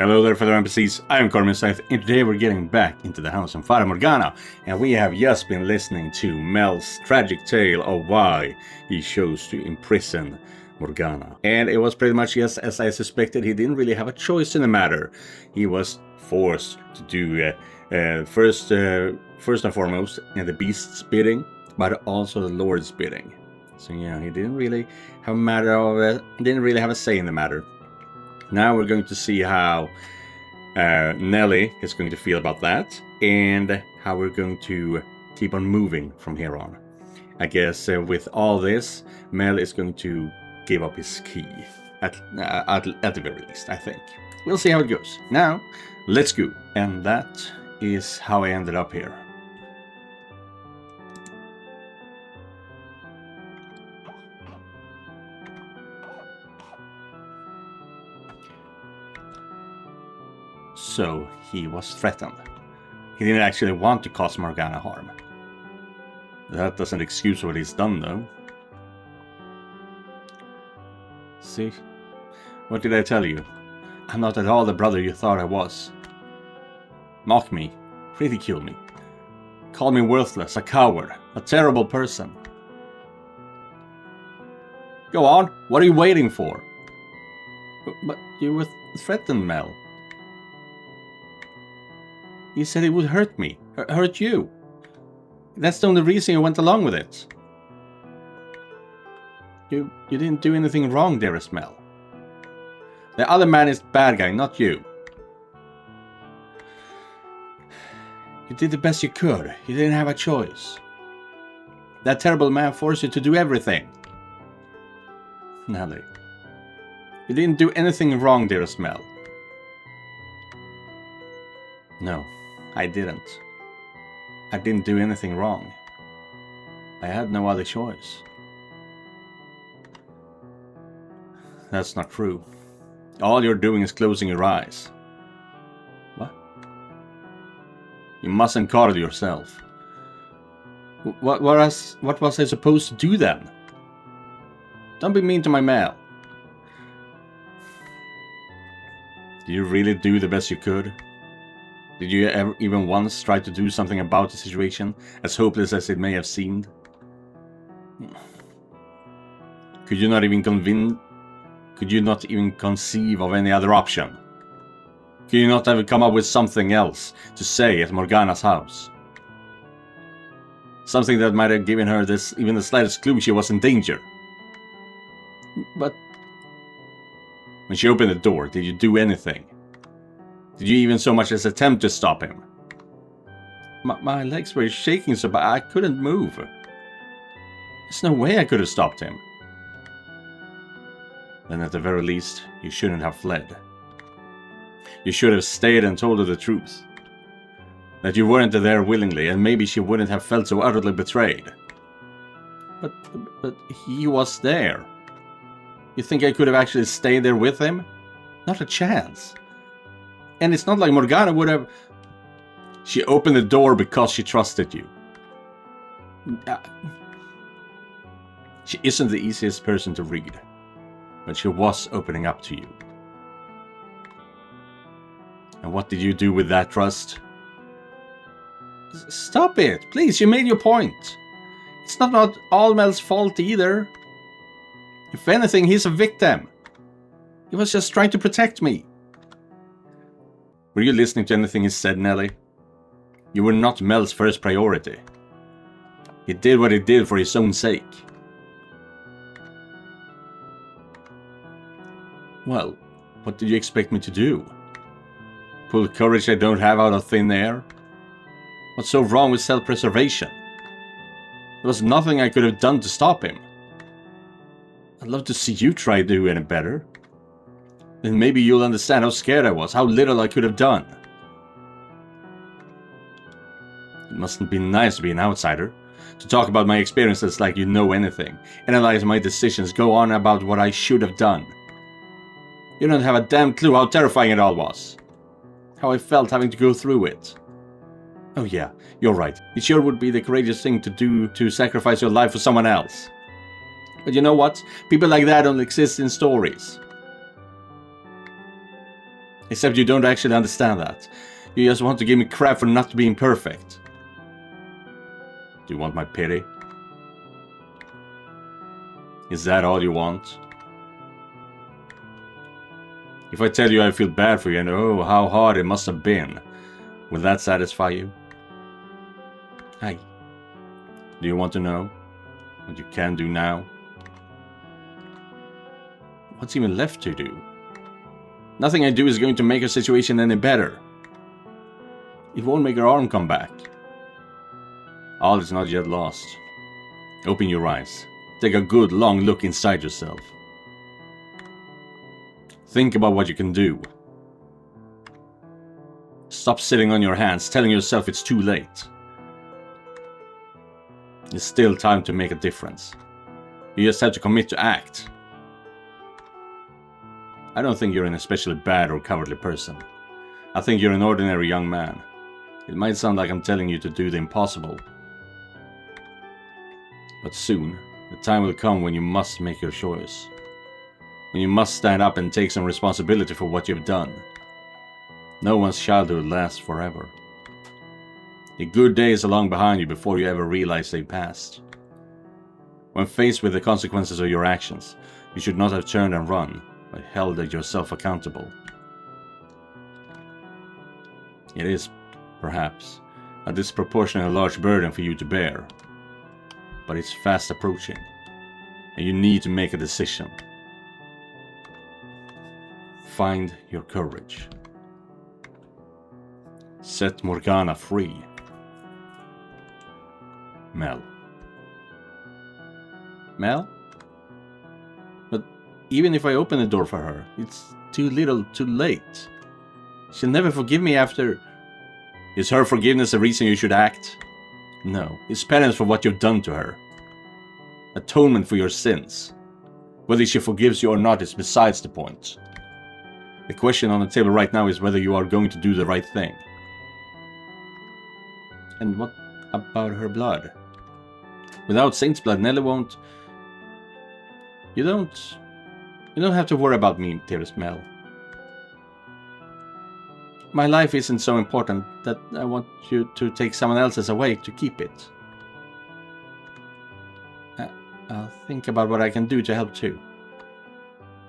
Hello there, fellow NPCs. I am Scythe, and today we're getting back into the house of Fata Morgana, and we have just been listening to Mel's tragic tale of why he chose to imprison Morgana. And it was pretty much just as I suspected. He didn't really have a choice in the matter. He was forced to do first and foremost the beast's bidding, but also the Lord's bidding. So yeah, he didn't really have a say in the matter. Now we're going to see how Nelly is going to feel about that, and how we're going to keep on moving from here on. I guess with all this, Mel is going to give up his key, at the very least, I think. We'll see how it goes. Now, let's go. And that is how I ended up here. So, he was threatened. He didn't actually want to cause Morgana harm. That doesn't excuse what he's done, though. See? What did I tell you? I'm not at all the brother you thought I was. Mock me. Ridicule me. Call me worthless, a coward, a terrible person. Go on, what are you waiting for? But you were threatened, Mel. You said it would hurt me, hurt you. That's the only reason you went along with it. You didn't do anything wrong, dearest Mel. The other man is the bad guy, not you. You did the best you could. You didn't have a choice. That terrible man forced you to do everything. Nelly. You didn't do anything wrong, dearest Mel. No, I didn't. I didn't do anything wrong. I had no other choice. That's not true. All you're doing is closing your eyes. What? You mustn't coddle yourself. What was I supposed to do then? Don't be mean to my Mel. Did you really do the best you could? Did you ever even once try to do something about the situation, as hopeless as it may have seemed? Could you not even conceive of any other option? Could you not have come up with something else to say at Morgana's house? Something that might have given her even the slightest clue she was in danger. But when she opened the door, did you do anything? Did you even so much as attempt to stop him? My legs were shaking so bad I couldn't move. There's no way I could have stopped him. Then at the very least, you shouldn't have fled. You should have stayed and told her the truth. That you weren't there willingly, and maybe she wouldn't have felt so utterly betrayed. But he was there. You think I could have actually stayed there with him? Not a chance. And it's not like Morgana would have... She opened the door because she trusted you. She isn't the easiest person to read. But she was opening up to you. And what did you do with that trust? Stop it! Please, you made your point. It's not all Mel's fault either. If anything, he's a victim. He was just trying to protect me. Were you listening to anything he said, Nelly? You were not Mel's first priority. He did what he did for his own sake. Well, what did you expect me to do? Pull courage I don't have out of thin air? What's so wrong with self-preservation? There was nothing I could have done to stop him. I'd love to see you try to do any better. Then maybe you'll understand how scared I was, how little I could have done. It mustn't be nice to be an outsider, to talk about my experiences like you know anything, analyze my decisions, go on about what I should have done. You don't have a damn clue how terrifying it all was. How I felt having to go through it. Oh yeah, you're right. It sure would be the courageous thing to do to sacrifice your life for someone else. But you know what? People like that don't exist in stories. Except you don't actually understand that. You just want to give me crap for not being perfect. Do you want my pity? Is that all you want? If I tell you I feel bad for you and oh, how hard it must have been, will that satisfy you? Hi. Do you want to know what you can do now? What's even left to do? Nothing I do is going to make our situation any better. It won't make her arm come back. All is not yet lost. Open your eyes. Take a good long look inside yourself. Think about what you can do. Stop sitting on your hands, telling yourself it's too late. It's still time to make a difference. You just have to commit to act. I don't think you're an especially bad or cowardly person. I think you're an ordinary young man. It might sound like I'm telling you to do the impossible. But soon, the time will come when you must make your choice. When you must stand up and take some responsibility for what you've done. No one's childhood lasts forever. The good days are long behind you before you ever realize they passed. When faced with the consequences of your actions, you should not have turned and run, but held yourself accountable. It is, perhaps, a disproportionately large burden for you to bear. But it's fast approaching, and you need to make a decision. Find your courage. Set Morgana free. Mel. Mel? But even if I open the door for her, it's too little, too late. She'll never forgive me after... Is her forgiveness the reason you should act? No, it's penance for what you've done to her. Atonement for your sins. Whether she forgives you or not is besides the point. The question on the table right now is whether you are going to do the right thing. And what about her blood? Without Saint's blood, Nelly won't... You don't have to worry about me, dearest Mel. My life isn't so important that I want you to take someone else's away to keep it. I'll think about what I can do to help too.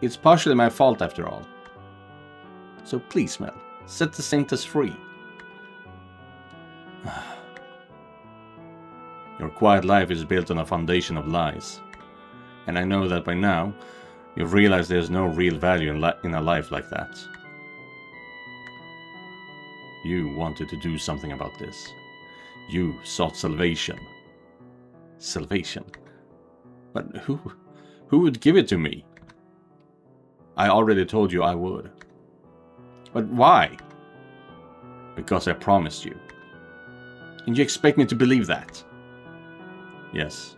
It's partially my fault after all. So please, Mel, set the Saintess free. Your quiet life is built on a foundation of lies. And I know that by now, you've realized there's no real value in a life like that. You wanted to do something about this. You sought salvation. Salvation? But who would give it to me? I already told you I would. But why? Because I promised you. And you expect me to believe that? Yes.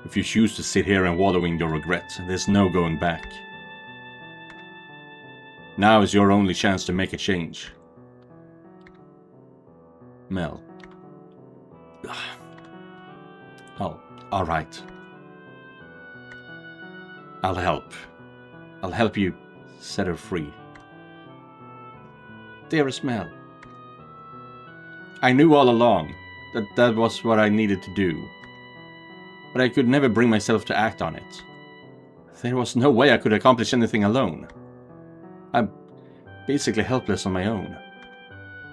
If you choose to sit here and wallow in your regret, there's no going back. Now is your only chance to make a change. Mel. Oh, alright. I'll help. I'll help you set her free. Dearest Mel. I knew all along that was what I needed to do. But I could never bring myself to act on it. There was no way I could accomplish anything alone. I'm basically helpless on my own.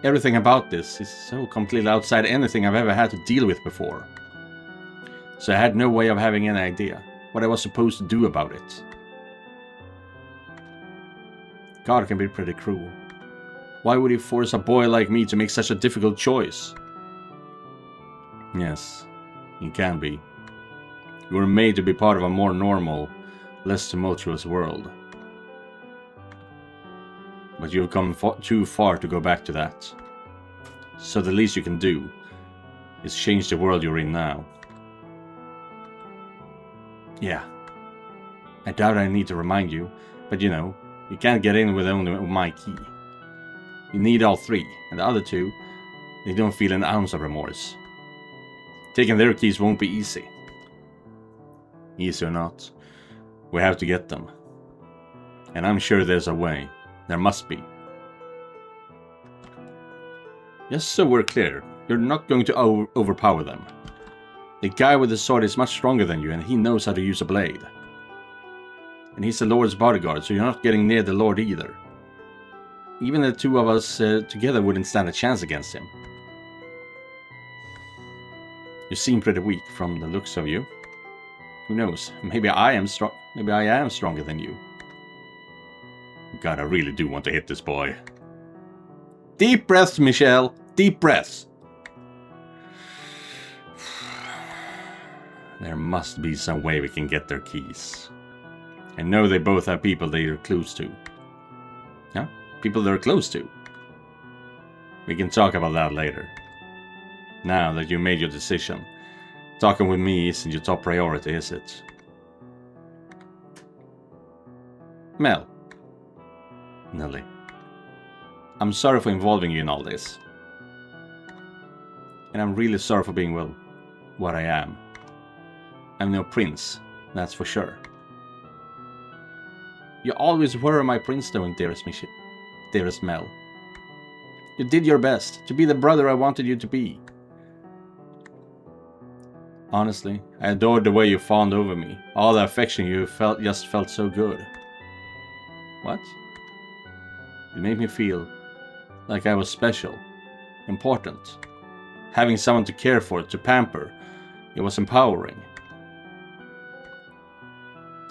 Everything about this is so completely outside anything I've ever had to deal with before. So I had no way of having any idea what I was supposed to do about it. God can be pretty cruel. Why would he force a boy like me to make such a difficult choice? Yes, he can be. You were made to be part of a more normal, less tumultuous world. But you've come too far to go back to that. So the least you can do is change the world you're in now. Yeah. I doubt I need to remind you, but you know, you can't get in with only my key. You need all three, and the other two, they don't feel an ounce of remorse. Taking their keys won't be easy. Easy or not, We have to get them. And I'm sure there's a way. There must be. Just so we're clear, you're not going to overpower them. The guy with the sword is much stronger than you, and he knows how to use a blade. And he's the Lord's bodyguard, so you're not getting near the Lord either. Even the two of us together wouldn't stand a chance against him. You seem pretty weak from the looks of you. Who knows? Maybe I am strong. Maybe I am stronger than you. God, I really do want to hit this boy. Deep breaths, Michelle. Deep breaths. There must be some way we can get their keys. I know they both have people they are close to. Yeah? People they're close to. We can talk about that later. Now that you made your decision, talking with me isn't your top priority, is it? Mel. Nelly. I'm sorry for involving you in all this. And I'm really sorry for being, well, what I am. I'm no prince, that's for sure. You always were my prince, though, dearest Mel. You did your best to be the brother I wanted you to be. Honestly, I adored the way you fawned over me. All the affection you felt just felt so good. What? It made me feel like I was special, important. Having someone to care for, to pamper, it was empowering.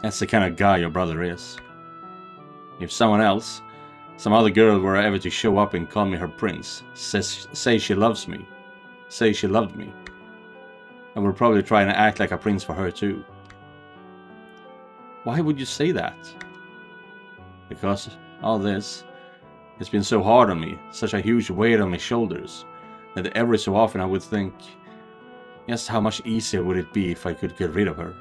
That's the kind of guy your brother is. If someone else, some other girl were ever to show up and call me her prince, say she loves me, say she loved me, I would probably try and act like a prince for her too. Why would you say that? Because all this has been so hard on me, such a huge weight on my shoulders, that every so often I would think, just how much easier would it be if I could get rid of her?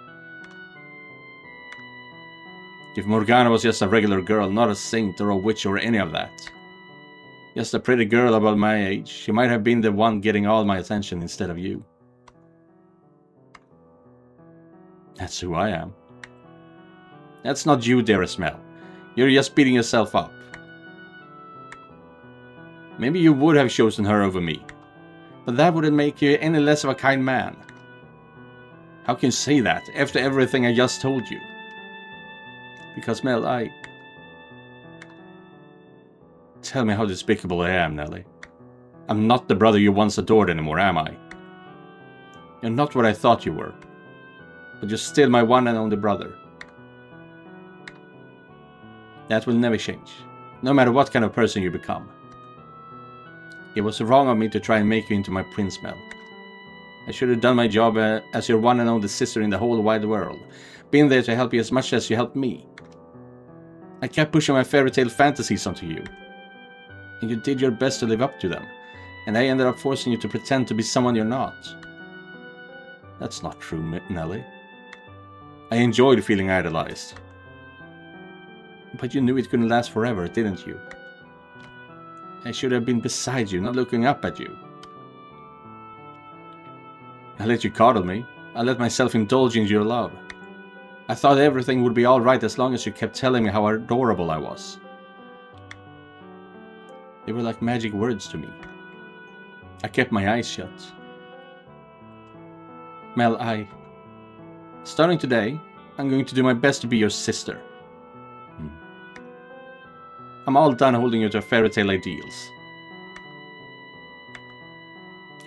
If Morgana was just a regular girl, not a saint or a witch or any of that. Just a pretty girl about my age, she might have been the one getting all my attention instead of you. That's who I am. That's not you, dearest Mel. You're just beating yourself up. Maybe you would have chosen her over me, but that wouldn't make you any less of a kind man. How can you say that after everything I just told you? Because, Mel, Tell me how despicable I am, Nelly. I'm not the brother you once adored anymore, am I? You're not what I thought you were. But you're still my one and only brother. That will never change, no matter what kind of person you become. It was wrong of me to try and make you into my prince, Mel. I should have done my job as your one and only sister in the whole wide world. Been there to help you as much as you helped me. I kept pushing my fairy tale fantasies onto you. And you did your best to live up to them. And I ended up forcing you to pretend to be someone you're not. That's not true, Nelly. I enjoyed feeling idolized. But you knew it couldn't last forever, didn't you? I should have been beside you, not looking up at you. I let you coddle me. I let myself indulge in your love. I thought everything would be alright as long as you kept telling me how adorable I was. They were like magic words to me. I kept my eyes shut. Mel, starting today, I'm going to do my best to be your sister. I'm all done holding you to fairy tale ideals.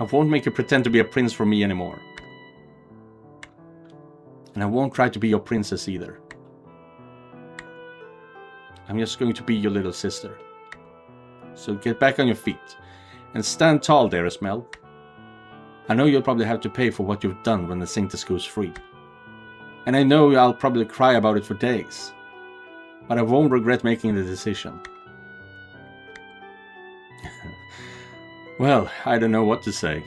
I won't make you pretend to be a prince for me anymore. And I won't try to be your princess either. I'm just going to be your little sister. So get back on your feet and stand tall, dearest Mel. I know you'll probably have to pay for what you've done when the Saintess goes free. And I know I'll probably cry about it for days. But I won't regret making the decision. Well, I don't know what to say.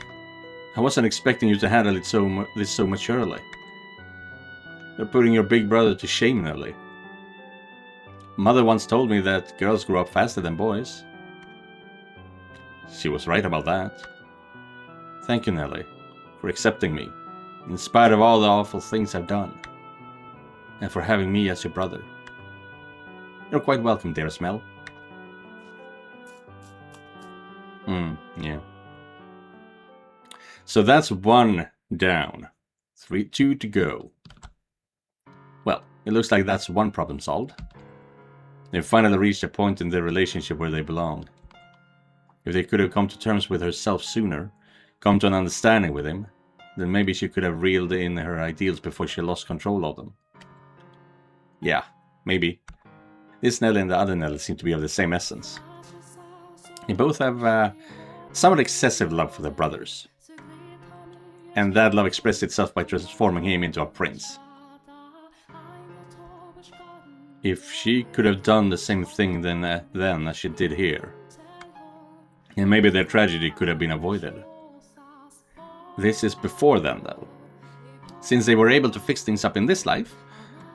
I wasn't expecting you to handle it so maturely. You're putting your big brother to shame, Nelly. Mother once told me that girls grow up faster than boys. She was right about that. Thank you, Nelly, for accepting me, in spite of all the awful things I've done. and for having me as your brother. You're quite welcome, dearest Mel. Yeah. So that's 1 down. 2 to go. Well, it looks like that's 1 problem solved. They've finally reached a point in their relationship where they belong. If they could have come to terms with herself sooner, come to an understanding with him, then maybe she could have reeled in her ideals before she lost control of them. Yeah, maybe. This Nelly and the other Nelly seem to be of the same essence. They both have somewhat excessive love for their brothers. And that love expressed itself by transforming him into a prince. If she could have done the same thing then as she did here, and maybe their tragedy could have been avoided. This is before then, though. Since they were able to fix things up in this life,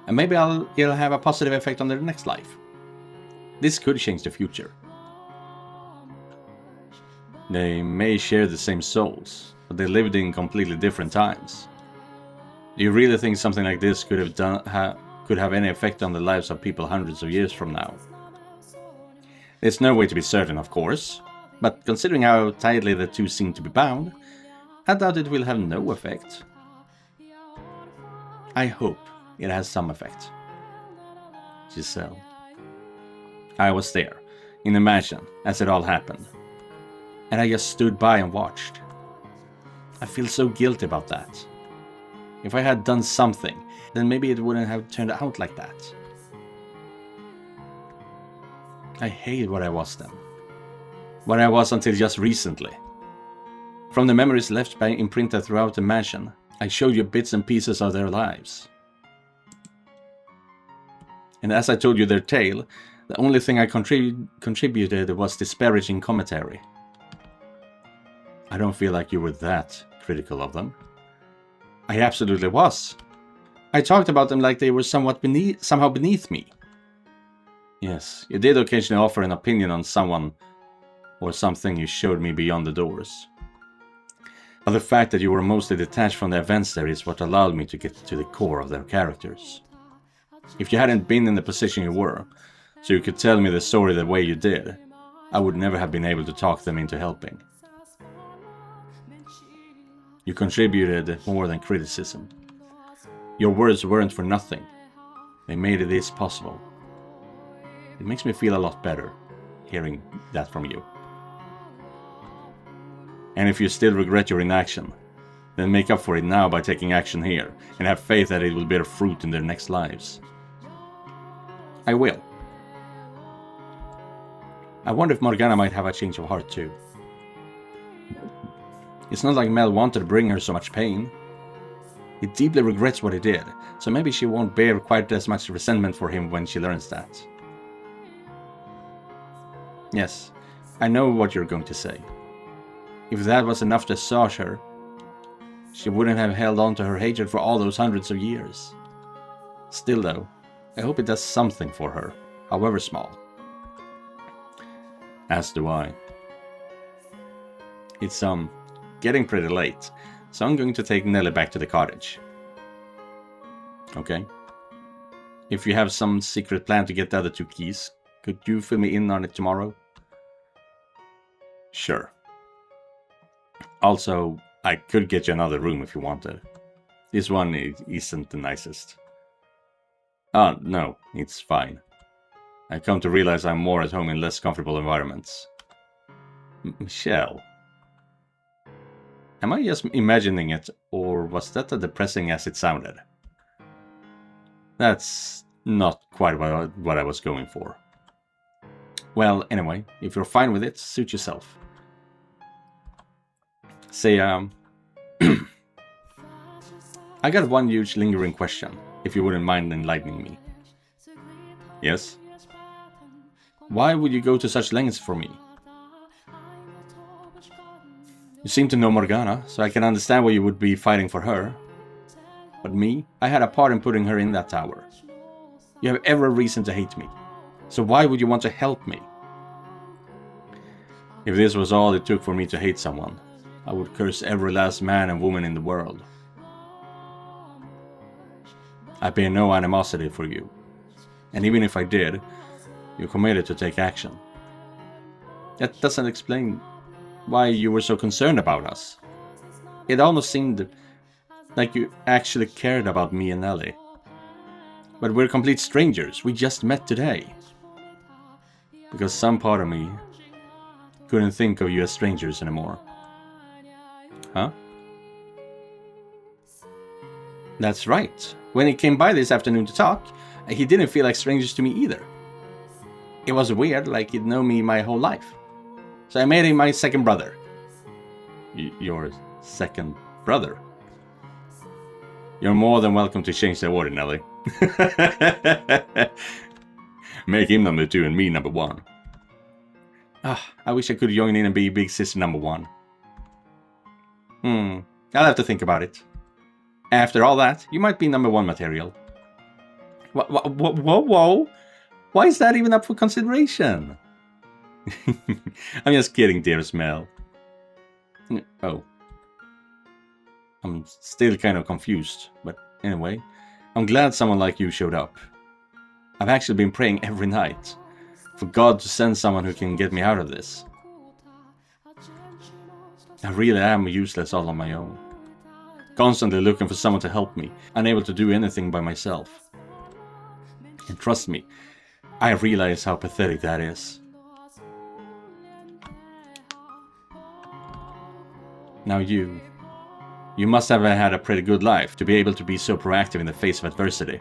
and maybe it'll have a positive effect on their next life. This could change the future. They may share the same souls, but they lived in completely different times. Do you really think something like this could have any effect on the lives of people hundreds of years from now? There's no way to be certain, of course, but considering how tightly the two seem to be bound, I doubt it will have no effect. I hope it has some effect. Giselle. I was there, in the mansion, as it all happened. And I just stood by and watched. I feel so guilty about that. If I had done something, then maybe it wouldn't have turned out like that. I hate what I was then. What I was until just recently. From the memories left by imprinted throughout the mansion, I showed you bits and pieces of their lives. And as I told you their tale, the only thing I contributed was disparaging commentary. I don't feel like you were that critical of them. I absolutely was. I talked about them like they were somehow beneath me. Yes, you did occasionally offer an opinion on someone or something you showed me beyond the doors. But the fact that you were mostly detached from the events there is what allowed me to get to the core of their characters. If you hadn't been in the position you were, so you could tell me the story the way you did, I would never have been able to talk them into helping. You contributed more than criticism. Your words weren't for nothing. They made this possible. It makes me feel a lot better, hearing that from you. And if you still regret your inaction, then make up for it now by taking action here, and have faith that it will bear fruit in their next lives. I will. I wonder if Morgana might have a change of heart too. It's not like Mel wanted to bring her so much pain. He deeply regrets what he did, so maybe she won't bear quite as much resentment for him when she learns that. Yes, I know what you're going to say. If that was enough to assuage her, she wouldn't have held on to her hatred for all those hundreds of years. Still though, I hope it does something for her, however small. As do I. It's getting pretty late, so I'm going to take Nelly back to the cottage. Okay? If you have some secret plan to get the other 2 keys, could you fill me in on it tomorrow? Sure. Also, I could get you another room if you wanted. This one isn't the nicest. No, it's fine. I've come to realize I'm more at home in less comfortable environments. Michelle. Am I just imagining it, or was that as depressing as it sounded? That's not quite what I was going for. Well, anyway, if you're fine with it, suit yourself. Say, I got one huge lingering question, if you wouldn't mind enlightening me. Yes? Why would you go to such lengths for me? You seem to know Morgana, so I can understand why you would be fighting for her. But me, I had a part in putting her in that tower. You have every reason to hate me, so why would you want to help me? If this was all it took for me to hate someone, I would curse every last man and woman in the world. I bear no animosity for you. And even if I did, you're committed to take action. That doesn't explain why you were so concerned about us. It almost seemed like you actually cared about me and Ellie. But we're complete strangers. We just met today. Because some part of me couldn't think of you as strangers anymore. Huh? That's right. When he came by this afternoon to talk, he didn't feel like strangers to me either. It was weird, like he'd known me my whole life. So I made him my second brother. Your second brother? You're more than welcome to change the order, Nelly. Make him number 2 and me number 1. I wish I could join in and be big sister number 1. I'll have to think about it. After all that, you might be number 1 material. Whoa. Why is that even up for consideration? I'm just kidding, dearest Mel. Oh. I'm still kind of confused, but anyway, I'm glad someone like you showed up. I've actually been praying every night for God to send someone who can get me out of this. I really am useless all on my own. Constantly looking for someone to help me, unable to do anything by myself. And trust me, I realize how pathetic that is. Now you must have had a pretty good life to be able to be so proactive in the face of adversity.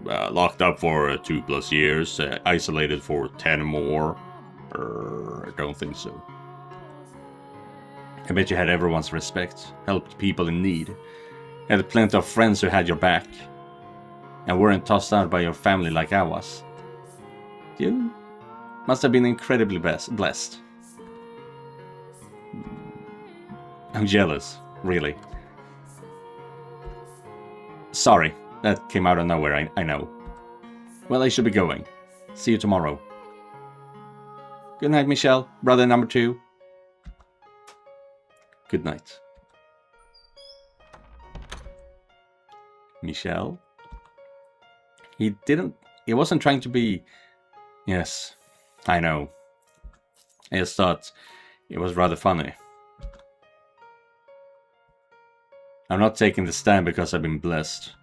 Locked up for 2+ years, isolated for 10 more. I don't think so. I bet you had everyone's respect, helped people in need, had plenty of friends who had your back, and weren't tossed out by your family like I was. You must have been incredibly blessed. I'm jealous, really. Sorry, that came out of nowhere, I know. Well, I should be going. See you tomorrow. Good night, Michelle, brother number 2. Good night. Michelle? He wasn't trying to be... Yes, I know. I just thought it was rather funny. I'm not taking the stand because I've been blessed,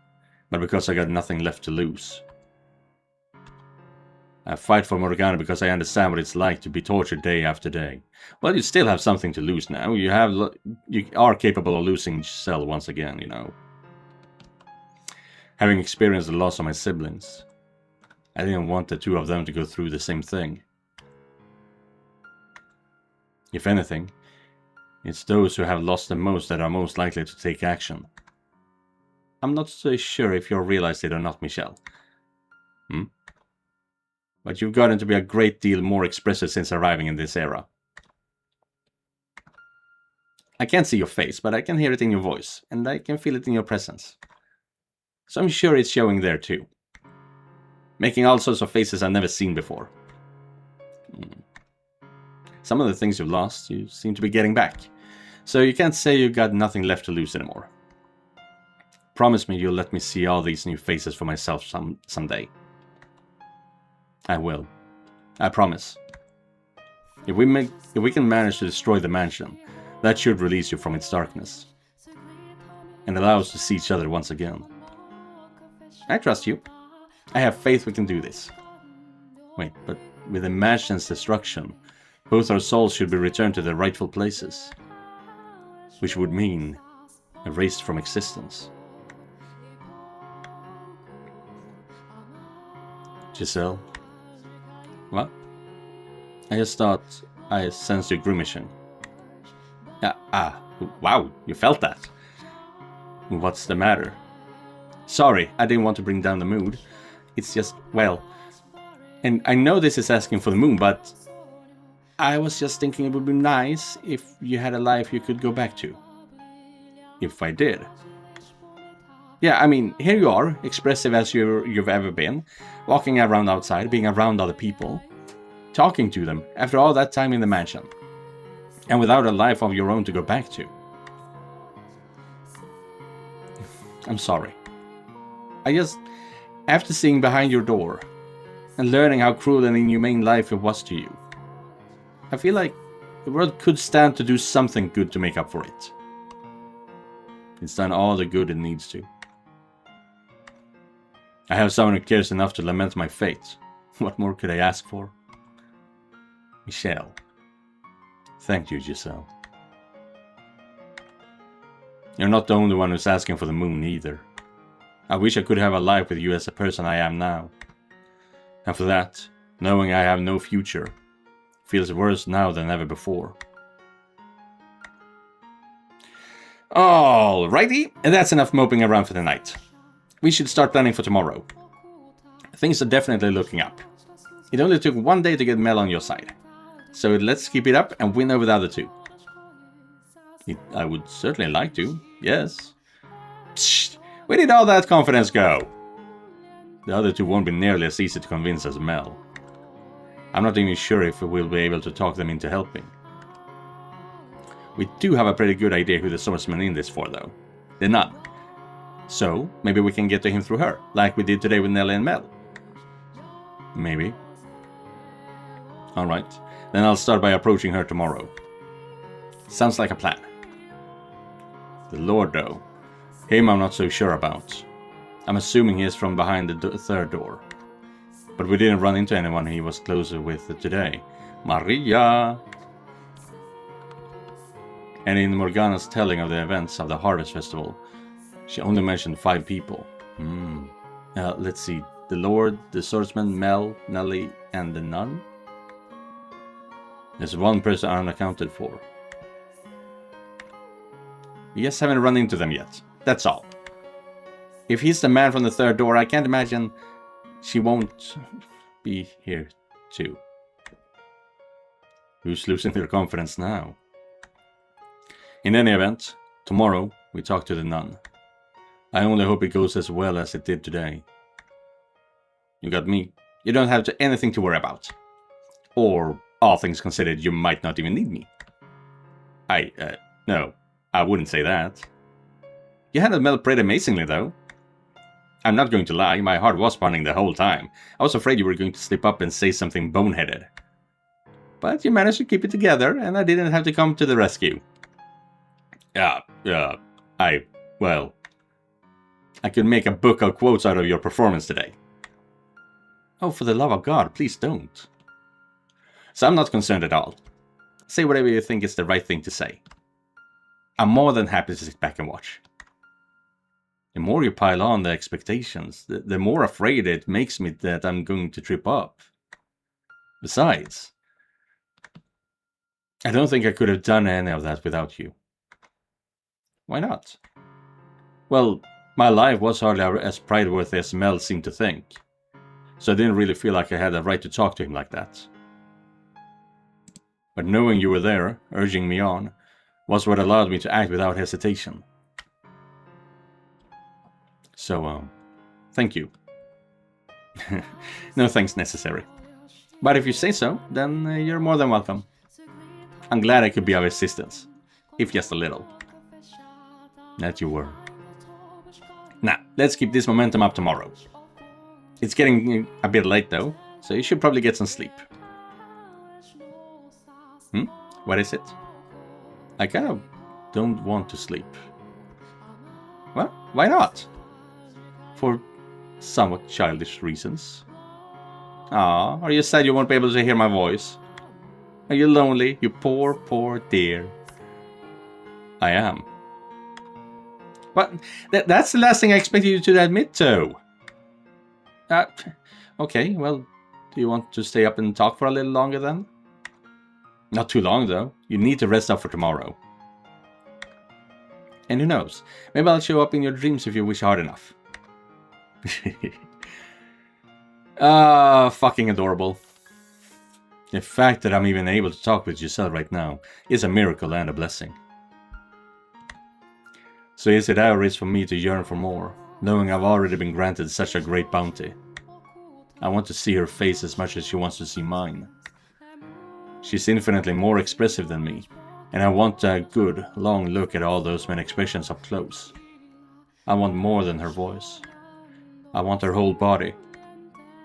but because I got nothing left to lose. I fight for Morgana because I understand what it's like to be tortured day after day. Well, you still have something to lose now. You are capable of losing Giselle once again, you know. Having experienced the loss of my siblings, I didn't want the 2 of them to go through the same thing. If anything, it's those who have lost the most that are most likely to take action. I'm not so sure if you realized it or not, Michelle. But you've gotten to be a great deal more expressive since arriving in this era. I can't see your face, but I can hear it in your voice, and I can feel it in your presence. So I'm sure it's showing there too. Making all sorts of faces I've never seen before. Some of the things you've lost, you seem to be getting back. So you can't say you've got nothing left to lose anymore. Promise me you'll let me see all these new faces for myself someday. I will. I promise. If we can manage to destroy the mansion, that should release you from its darkness. And allow us to see each other once again. I trust you. I have faith we can do this. Wait, but with the mansion's destruction, both our souls should be returned to their rightful places. Which would mean erased from existence. Giselle? What? I just thought I sensed you grimacing. Wow, you felt that. What's the matter? Sorry, I didn't want to bring down the mood. It's just, well... And I know this is asking for the moon, but... I was just thinking it would be nice if you had a life you could go back to. If I did. Yeah, I mean, here you are, expressive as you've ever been, walking around outside, being around other people, talking to them after all that time in the mansion, and without a life of your own to go back to. I'm sorry. After seeing behind your door, and learning how cruel and inhumane life it was to you, I feel like the world could stand to do something good to make up for it. It's done all the good it needs to. I have someone who cares enough to lament my fate. What more could I ask for? Michelle. Thank you, Giselle. You're not the only one who's asking for the moon either. I wish I could have a life with you as the person I am now. And for that, knowing I have no future, feels worse now than ever before. Alrighty, and that's enough moping around for the night. We should start planning for tomorrow. Things are definitely looking up. It only took one day to get Mel on your side. So let's keep it up and win over the other two. I would certainly like to, yes. Psst, where did all that confidence go? The other two won't be nearly as easy to convince as Mel. I'm not even sure if we'll be able to talk them into helping. We do have a pretty good idea who the swordsman in this for, though. The nun. So, maybe we can get to him through her, like we did today with Nelly and Mel. Maybe. Alright, then I'll start by approaching her tomorrow. Sounds like a plan. The Lord, though. Him I'm not so sure about. I'm assuming he is from behind the third door. But we didn't run into anyone he was closer with today. Maria! And in Morgana's telling of the events of the Harvest Festival, she only mentioned 5 people. Let's see. The Lord, the Swordsman, Mel, Nelly, and the Nun? There's one person unaccounted for. We just haven't run into them yet. That's all. If he's the man from the third door, I can't imagine she won't be here too. Who's losing their confidence now? In any event, tomorrow we talk to the nun. I only hope it goes as well as it did today. You got me. You don't have anything to worry about. Or, all things considered, you might not even need me. No, I wouldn't say that. You handled Mel pretty amazingly, though. I'm not going to lie, my heart was pounding the whole time. I was afraid you were going to slip up and say something boneheaded. But you managed to keep it together, and I didn't have to come to the rescue. I could make a book of quotes out of your performance today. Oh, for the love of God, please don't. So I'm not concerned at all. Say whatever you think is the right thing to say. I'm more than happy to sit back and watch. The more you pile on the expectations, the more afraid it makes me that I'm going to trip up. Besides, I don't think I could have done any of that without you. Why not? Well, my life was hardly as pride-worthy as Mel seemed to think, so I didn't really feel like I had a right to talk to him like that. But knowing you were there, urging me on, was what allowed me to act without hesitation. So, thank you. No thanks necessary. But if you say so, then you're more than welcome. I'm glad I could be of assistance, if just a little. That you were. Now, let's keep this momentum up tomorrow. It's getting a bit late though, so you should probably get some sleep. What is it? I kind of don't want to sleep. Well, why not? For somewhat childish reasons. Ah, are you sad you won't be able to hear my voice? Are you lonely, you poor, poor dear? I am. But that's the last thing I expected you to admit to. Okay, well, do you want to stay up and talk for a little longer then? Not too long though. You need to rest up for tomorrow. And who knows, maybe I'll show up in your dreams if you wish hard enough. Fucking adorable. The fact that I'm even able to talk with Giselle right now is a miracle and a blessing. So is it our risk for me to yearn for more, knowing I've already been granted such a great bounty? I want to see her face as much as she wants to see mine. She's infinitely more expressive than me, and I want a good, long look at all those many expressions up close. I want more than her voice. I want her whole body.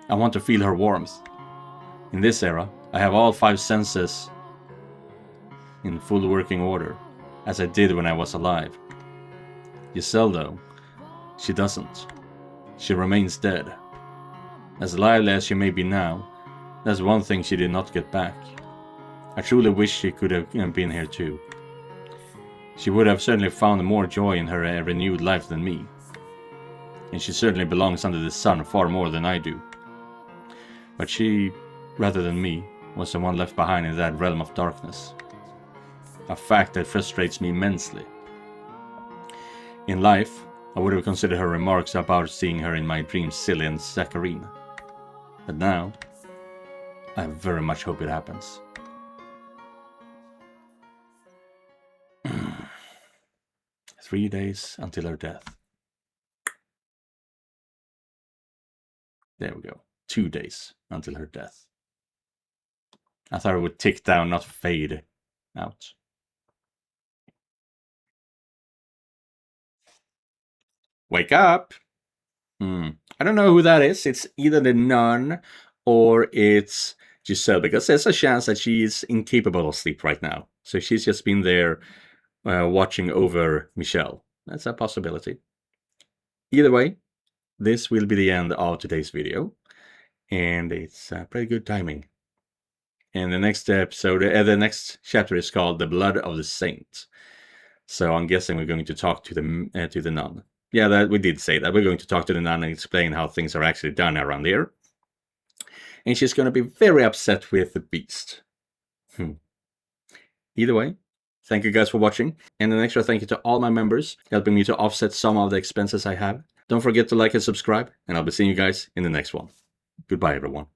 I want to feel her warmth. In this era, I have all 5 senses in full working order, as I did when I was alive. Giselle, though, she doesn't. She remains dead. As lively as she may be now, that's one thing she did not get back. I truly wish she could have been here too. She would have certainly found more joy in her renewed life than me. And she certainly belongs under the sun far more than I do. But she, rather than me, was the one left behind in that realm of darkness. A fact that frustrates me immensely. In life, I would have considered her remarks about seeing her in my dreams silly and saccharine. But now, I very much hope it happens. 3 days until her death. There we go. 2 days until her death. I thought it would tick down, not fade out. Wake up! I don't know who that is. It's either the nun or it's Giselle, because there's a chance that she is incapable of sleep right now. So she's just been there watching over Michelle. That's a possibility. Either way, this will be the end of today's video. And it's pretty good timing. And the next episode, the next chapter is called The Blood of the Saint. So I'm guessing we're going to talk to the nun. Yeah, that we did say that. We're going to talk to the nun and explain how things are actually done around here. And she's going to be very upset with the beast. Either way, thank you guys for watching. And an extra thank you to all my members, helping me to offset some of the expenses I have. Don't forget to like and subscribe, and I'll be seeing you guys in the next one. Goodbye, everyone.